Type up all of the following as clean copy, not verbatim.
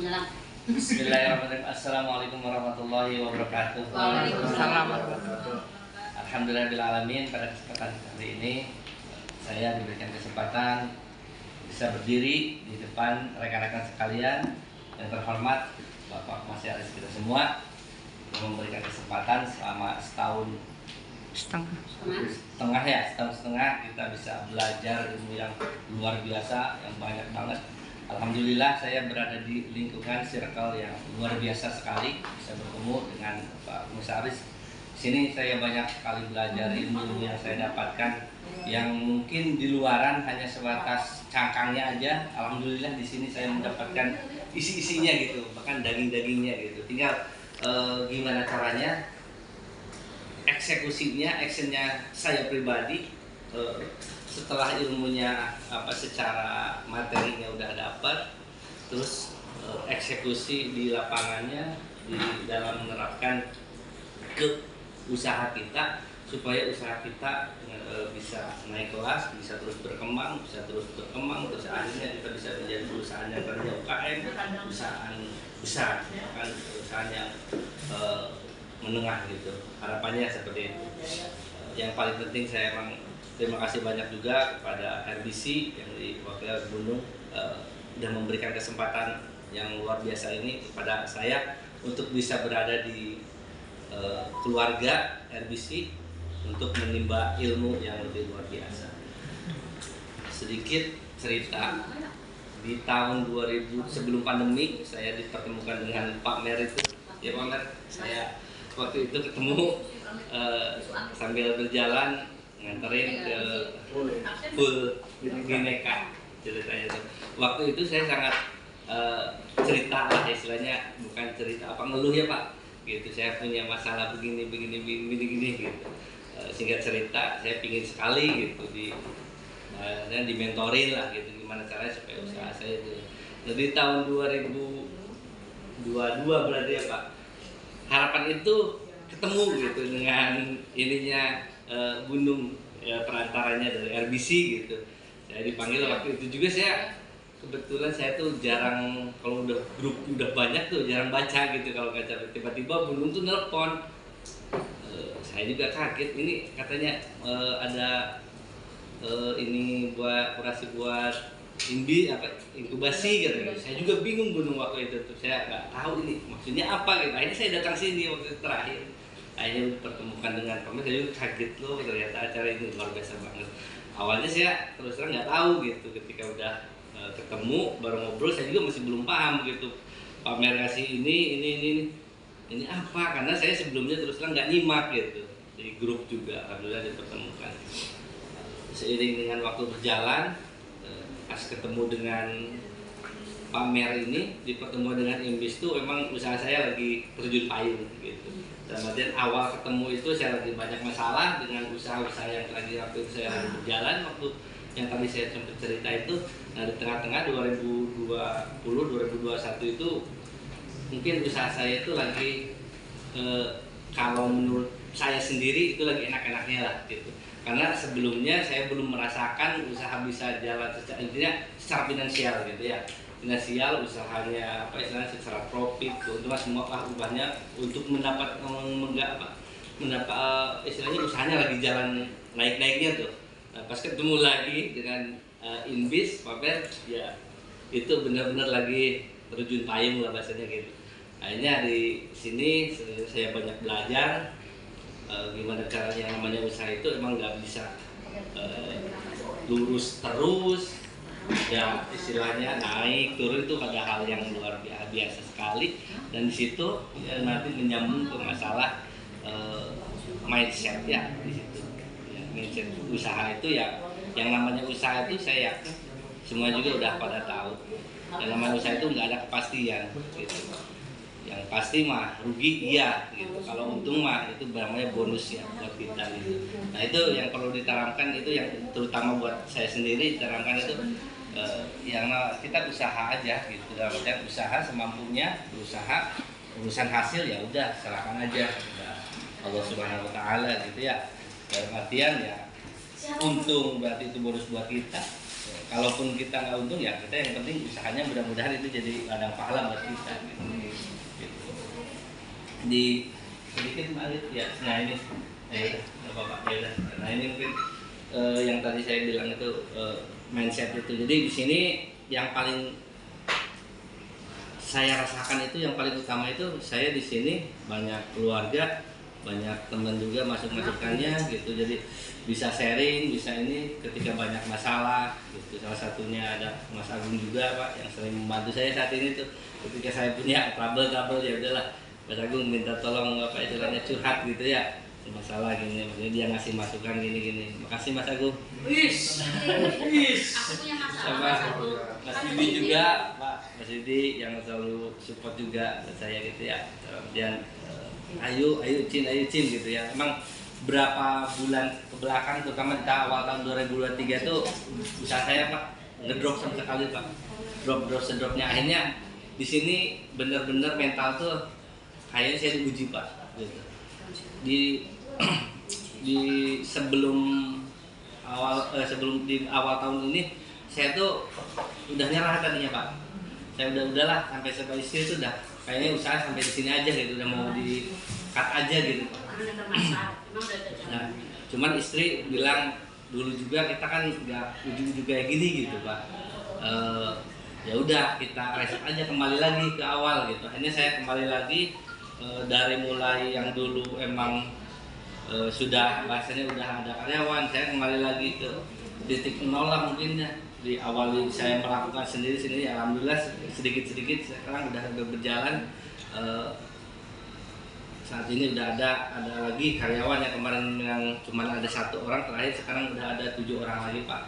Waalaikumsalam. Bismillahirrahmanirrahim. Assalamualaikum warahmatullahi wabarakatuh. Waalaikumsalam. Alhamdulillahirrahmanirrahim. Pada kesempatan kali ini saya diberikan kesempatan bisa berdiri di depan rekan-rekan sekalian yang terhormat Bapak Mas Aris kita semua yang memberikan kesempatan selama setahun setengah kita bisa belajar ilmu yang luar biasa, yang banyak banget. Alhamdulillah saya berada di lingkungan circle yang luar biasa sekali, bisa bertemu dengan Pak Musaris. Sini saya banyak sekali belajar ilmu yang saya dapatkan yang mungkin di luaran hanya sebatas cangkangnya aja. Alhamdulillah di sini saya mendapatkan isi-isinya gitu, bahkan daging-dagingnya gitu. Tinggal gimana caranya eksekusinya, actionnya saya pribadi setelah ilmunya secara materinya udah dapat, terus eksekusi di lapangannya di dalam menerapkan ke usaha kita supaya usaha kita bisa naik kelas, bisa terus berkembang, terus akhirnya kita bisa menjadi perusahaan yang tadinya UKM, perusahaan besar, kan perusahaan yang menengah gitu. Harapannya seperti itu. Yang paling penting saya emang terima kasih banyak juga kepada RBC yang di Wakil Gunung sudah memberikan kesempatan yang luar biasa ini kepada saya untuk bisa berada di keluarga RBC untuk menimba ilmu yang lebih luar biasa. Sedikit cerita, di tahun 2000 sebelum pandemi saya dipertemukan dengan Pak Mer itu, ya Pak Mer, saya waktu itu ketemu sambil berjalan nganterin ke full bineka ceritanya itu. Waktu itu saya sangat cerita lah istilahnya, bukan cerita apa ngeluh ya Pak, gitu. Saya punya masalah begini gitu. Singkat cerita, saya pingin sekali gitu dan dimentorin lah gitu, gimana caranya supaya usaha saya itu. Jadi tahun 2022 berarti ya Pak, harapan itu ketemu gitu dengan ininya Gunung perantaranya dari RBC gitu. Saya dipanggil waktu itu juga. Saya kebetulan saya tuh jarang, kalau udah grup udah banyak tuh jarang baca gitu kalau baca. Tiba-tiba Gunung tuh nelpon. Saya juga kaget, ini katanya ada ini buat kurasi buat inkubasi gitu. Saya juga bingung Gunung waktu itu tuh, saya nggak tahu ini maksudnya apa gitu. Akhirnya saya datang sini waktu itu terakhir, akhirnya dipertemukan dengan Pak Mer. Saya juga kaget loh, ternyata acara ini luar biasa banget. Awalnya saya terus terang nggak tahu gitu, ketika udah ketemu baru ngobrol saya juga masih belum paham gitu. Pak Mer kasih ini apa, karena saya sebelumnya terus terang nggak nyimak gitu di grup juga. Alhamdulillah dipertemukan. Seiring dengan waktu berjalan, pas ketemu dengan Pak Mer ini, di pertemuan dengan Imbis itu memang usaha saya lagi terjun payung gitu. Dan kemudian awal ketemu itu saya lagi banyak masalah dengan usaha-usaha yang lagi waktu itu saya lagi berjalan, waktu yang tadi saya sempat cerita itu. Nah di tengah-tengah 2020-2021 itu mungkin usaha saya itu lagi kalau menurut saya sendiri itu lagi enak-enaknya lah gitu. Karena sebelumnya saya belum merasakan usaha bisa jalan secara finansial gitu ya. Finansial usahanya istilahnya secara profit, keuntungan semua ubahnya untuk mendapat istilahnya usahanya lagi jalan naik-naiknya tuh. Nah, pas ketemu lagi dengan Inbis, Pak Mer, ya itu benar-benar lagi terjun payung lah bahasanya gitu. Akhirnya di sini saya banyak belajar gimana caranya. Yang namanya usaha itu emang nggak bisa lurus terus, ya istilahnya naik turun itu ada hal yang luar biasa sekali. Dan di situ ya, nanti menyambung ke masalah mindset ya di situ. Ya, mindset usaha itu ya, yang namanya usaha itu saya yakin semua juga udah pada tahu. Yang namanya usaha itu nggak ada kepastian gitu. Yang pasti mah rugi iya gitu. Kalau untung mah itu namanya bonus ya buat kita gitu. Nah itu yang perlu ditanamkan, itu yang terutama buat saya sendiri ditanamkan itu yang kita usaha aja gitu. Dalam artian usaha semampunya, berusaha, urusan hasil ya udah serahkan aja udah Allah Subhanahu Wa Taala gitu ya. Dalam artian ya untung berarti itu bonus buat kita, Kalaupun kita nggak untung ya kita yang penting usahanya mudah-mudahan itu jadi ladang pahala buat kita gitu. Di sedikit balik ya, nah ini ya udah bapak ya udah, nah ini mungkin yang tadi saya bilang itu mindset itu. Jadi di sini yang paling saya rasakan itu yang paling utama itu saya di sini banyak keluarga, banyak teman juga masuk-masukannya gitu. Jadi bisa sharing, bisa ini ketika banyak masalah gitu. Salah satunya ada Mas Agung juga Pak yang sering membantu saya saat ini tuh. Ketika saya punya trouble ya udahlah Mas Agung minta tolong apa istilahnya curhat gitu ya. Masalah gini, maksudnya dia ngasih masukan gini. Makasih Mas Agung. Wis. Aku punya masalah. Mas Didi juga, Pak. Mas Didi yang selalu support juga ke saya gitu ya. Kemudian ayo Cin gitu ya. Emang berapa bulan ke belakang terutama di awal tahun 2023 tuh usaha saya Pak ngedrop sama sekali Pak. Drop-dropnya akhirnya di sini benar-benar mental tuh kayaknya saya diuji Pak gitu. Di sebelum di awal tahun ini saya tuh udah nyerah tadinya Pak. Saya udahlah sampai istri itu udah kayaknya usaha sampai di sini aja gitu, udah mau di cut aja gitu Pak. Nah, cuman istri bilang dulu juga kita kan nggak ujung-ujung kayak gini gitu Pak. Ya udah kita reset aja kembali lagi ke awal gitu. Akhirnya saya kembali lagi dari mulai yang dulu emang sudah bahasanya udah ada karyawan, saya kembali lagi ke titik nol lah mungkin ya. Di awal saya melakukan sendiri alhamdulillah sedikit sekarang udah berjalan. Saat ini udah ada lagi karyawan yang kemarin yang cuma ada 1 orang, terakhir sekarang udah ada 7 orang lagi Pak.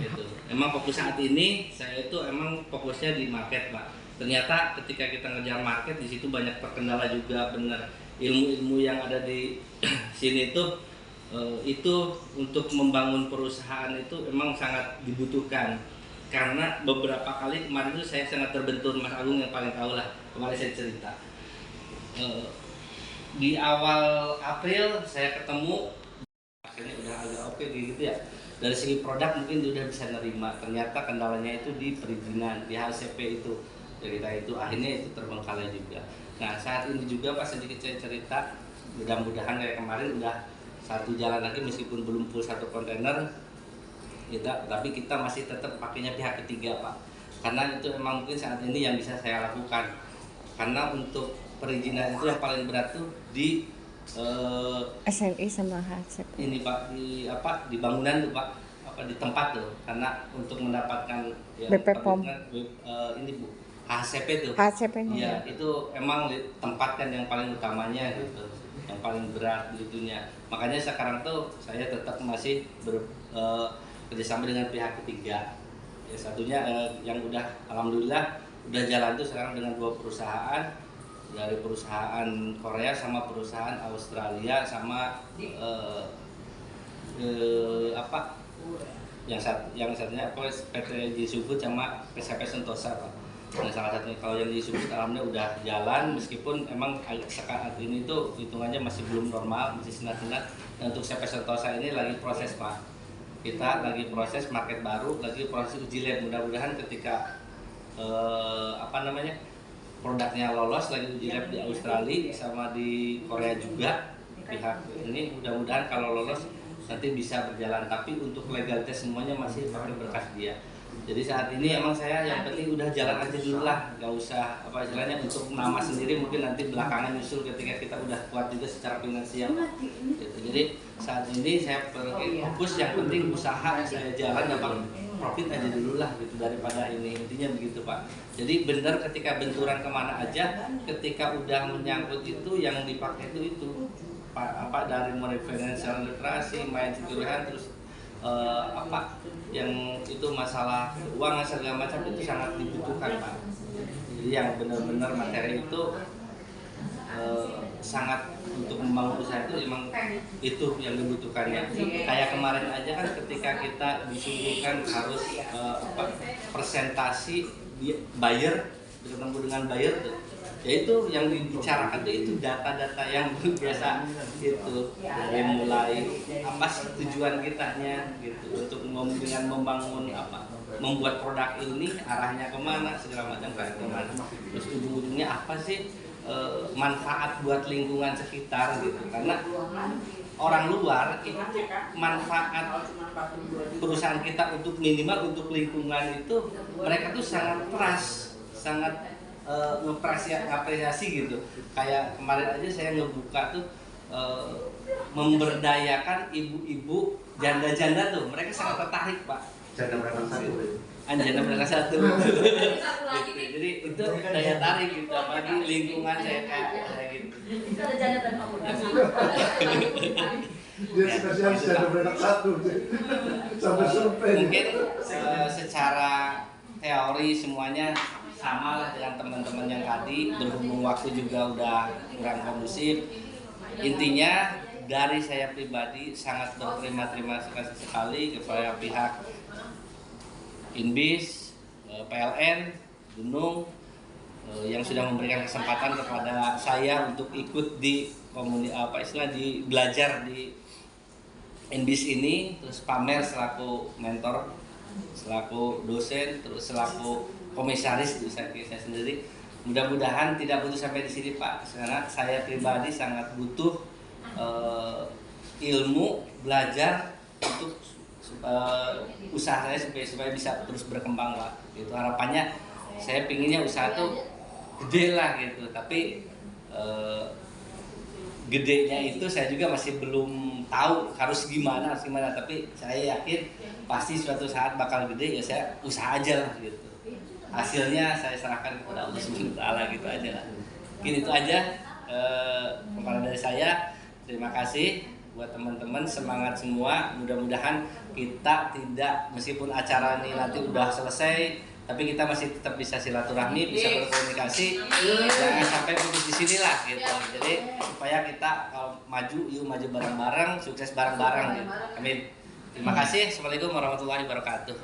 Gitu. Emang fokus saat ini saya itu emang fokusnya di market Pak. Ternyata ketika kita ngejar market di situ banyak terkendala juga, bener ilmu-ilmu yang ada di sini tuh itu untuk membangun perusahaan itu emang sangat dibutuhkan. Karena beberapa kali kemarin itu saya sangat terbentur, Mas Agung yang paling tahu lah, kemarin saya cerita. Di awal April saya ketemu, akhirnya udah agak oke gitu ya. Dari segi produk mungkin sudah bisa nerima, ternyata kendalanya itu di perizinan, di HCP itu. Cerita itu akhirnya itu terbengkalai juga. Nah saat ini juga pas sedikit saya cerita, mudah-mudahan kayak kemarin udah 1 jalan lagi meskipun belum full 1 kontainer kita, tapi kita masih tetap pakainya pihak ketiga Pak. Karena itu memang mungkin saat ini yang bisa saya lakukan. Karena untuk perizinan itu yang paling berat tuh di SNI sama HCP. Ini Pak di bangunan tuh Pak, di tempat tuh. Karena untuk mendapatkan ya, BP POM ini Bu, HCP tuh. HCP-nya. Iya, itu emang ditempatkan yang paling utamanya gitu, yang paling berat gitunya. Makanya sekarang tuh saya tetap masih kerjasama dengan pihak ketiga. Ya satunya yang udah alhamdulillah udah jalan tuh sekarang dengan 2 perusahaan, dari perusahaan Korea sama perusahaan Australia sama yang satunya PT Jisubut sama PCP Sentosa Pak. Nah, salah satunya kalau yang Jisubut alhamdulillah udah jalan meskipun emang saat ini tuh hitungannya masih belum normal, masih senat-senat. Dan untuk CP Sentosa ini lagi proses Pak. Kita lagi proses market baru, lagi proses uji lab. Mudah-mudahan ketika produknya lolos lagi uji lab di Australia sama di Korea juga pihak ini, mudah-mudahan kalau lolos nanti bisa berjalan, tapi untuk legalitas semuanya masih pakai berkas dia. Jadi saat ini emang saya yang penting udah jalan aja dulu lah, nggak usah apa istilahnya untuk nama sendiri mungkin nanti belakangan nyusul ketika kita udah kuat juga secara finansial gitu. Jadi saat ini saya fokus yang penting usaha saya jalan dapat profit aja dulu lah gitu daripada ini, intinya begitu Pak. Jadi benar ketika benturan kemana aja, ketika udah menyangkut itu yang dipakai itu dari mulai financial literasi, main securihan, terus yang itu masalah keuangan segala macam itu sangat dibutuhkan Pak. Jadi yang benar-benar materi itu sangat untuk membangun usaha itu memang itu yang dibutuhkannya. Kayak kemarin aja kan ketika kita disuguhkan harus presentasi buyer bertemu dengan buyer tuh, yaitu yang dibicarakan tuh itu data-data yang biasa itu, dari mulai apa sih tujuan kitanya gitu untuk dengan membangun apa, membuat produk ini arahnya kemana segala macam kayak kemana, terus ujung-ujungnya apa sih manfaat buat lingkungan sekitar gitu, karena orang luar itu manfaat perusahaan kita untuk minimal untuk lingkungan itu mereka tuh sangat trust, sangat ngapresiasi gitu. Kayak kemarin aja saya ngebuka tuh memberdayakan ibu-ibu janda-janda tuh, mereka sangat tertarik Pak. Janda berangkat satu. Janda berangkat satu. Gitu. Jadi itu daya tarik gitu, apalagi lingkungan saya kayak gitu. Itu ada janda dan Dia spesialis janda berangkat satu. Sampai survei. Mungkin secara teori semuanya sama lah dengan teman-teman yang tadi, berhubung waktu juga udah kurang kondusif. Intinya dari saya pribadi sangat berterima kasih sekali kepada pihak Inbis, PLN, Gunung yang sudah memberikan kesempatan kepada saya untuk ikut di di belajar di Inbis ini, terus pamer selaku mentor, selaku dosen, terus selaku komisaris itu saya sendiri. Mudah-mudahan tidak butuh sampai di sini Pak, karena saya pribadi sangat butuh ilmu belajar untuk usaha saya supaya bisa terus berkembang Pak. Itu harapannya, saya pinginnya usaha tuh gede lah gitu, tapi gedenya itu saya juga masih belum tahu harus gimana, tapi saya yakin pasti suatu saat bakal gede, ya saya usaha aja lah gitu. Hasilnya saya serahkan kepada Allah Subhanahu wa taala gitu aja lah. Mungkin itu aja kepada dari saya. Terima kasih buat teman-teman, semangat semua. Mudah-mudahan kita tidak, meskipun acara ini nanti udah selesai, tapi kita masih tetap bisa silaturahmi, bisa berkomunikasi. Jangan sampai putus di sini lah gitu. Jadi supaya kita kalau maju, yuk maju bareng-bareng, sukses bareng-bareng gitu. Amin. Terima kasih. Assalamualaikum warahmatullahi wabarakatuh.